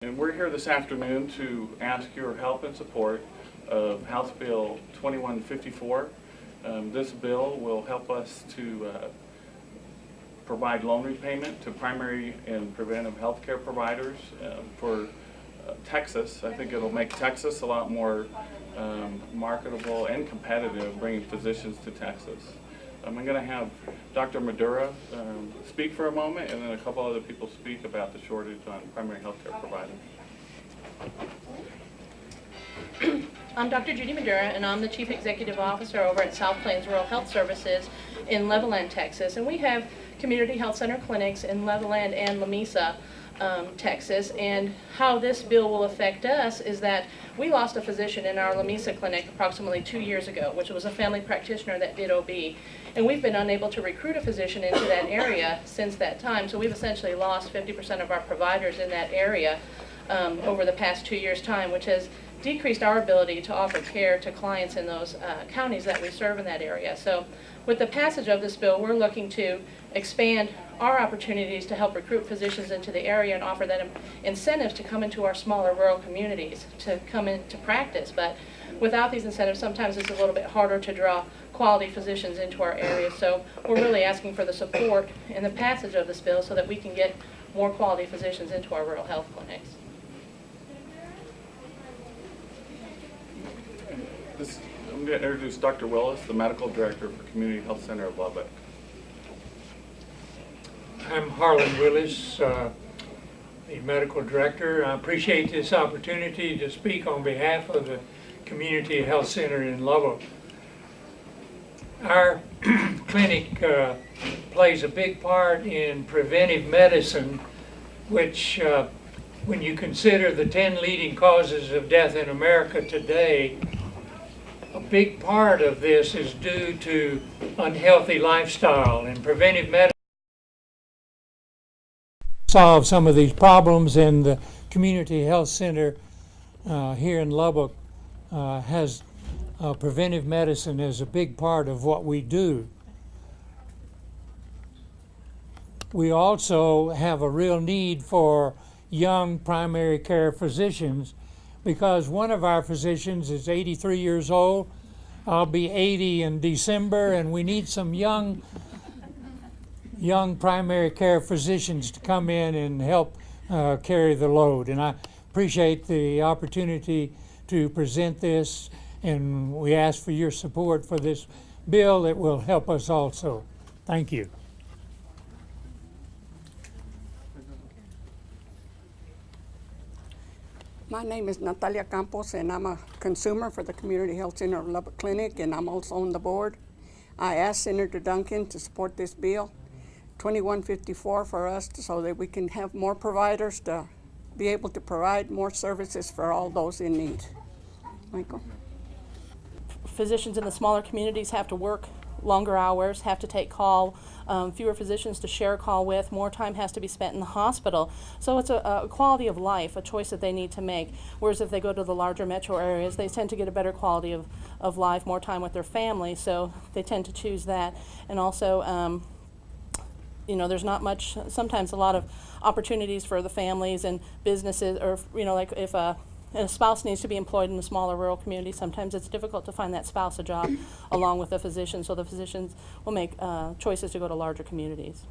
And we're here this afternoon to ask your help and support of House Bill 2154. This bill will help us to provide loan repayment to primary and preventive health care providers for Texas. I think it'll make Texas a lot more marketable and competitive, bringing physicians to Texas. I'm going to have Dr. Madura speak for a moment, and then a couple other people speak about the shortage on primary health care providers. I'm Dr. Judy Madura, and I'm the Chief Executive Officer over at South Plains Rural Health Services in Levelland, Texas. And we have community health center clinics in Levelland and Lamesa, Texas. And how this bill will affect us is that we lost a physician in our Lamesa clinic approximately 2 years ago, which was a family practitioner that did OB. And we've been unable to recruit a physician into that area since that time. So we've essentially lost 50% of our providers in that area over the past 2 years' time, which has decreased our ability to offer care to clients in those counties that we serve in that area. So with the passage of this bill, we're looking to expand our opportunities to help recruit physicians into the area and offer them incentives to come into our smaller rural communities to come into practice. But without these incentives, sometimes it's a little bit harder to draw quality physicians into our area. So we're really asking for the support in the passage of this bill so that we can get more quality physicians into our rural health clinics. I'm going to introduce Dr. Willis, the Medical Director for Community Health Center of Lubbock. I'm Harlan Willis, the Medical Director. I appreciate this opportunity to speak on behalf of the Community Health Center in Lubbock. Our clinic plays a big part in preventive medicine, which when you consider the 10 leading causes of death in America today, a big part of this is due to unhealthy lifestyle, and preventive medicine solve some of these problems, and the Community Health Center here in Lubbock has preventive medicine as a big part of what we do. We also have a real need for young primary care physicians, because one of our physicians is 83 years old. I'll be 80 in December, and we need some young primary care physicians to come in and help carry the load. And I appreciate the opportunity to present this, and we ask for your support for this bill that will help us also. Thank you. My name is Natalia Campos, and I'm a consumer for the Community Health Center of Lubbock Clinic, and I'm also on the board. I asked Senator Duncan to support this bill, 2154, for us so that we can have more providers to be able to provide more services for all those in need. Michael? Physicians in the smaller communities have to work longer hours, have to take call, fewer physicians to share a call with, more time has to be spent in the hospital. So it's a quality of life, a choice that they need to make. Whereas if they go to the larger metro areas, they tend to get a better quality of life, more time with their family, so they tend to choose that. And also, there's not much, sometimes a lot of opportunities for the families and businesses, or, like if a spouse needs to be employed in a smaller rural community, sometimes it's difficult to find that spouse a job along with a physician, so the physicians will make choices to go to larger communities.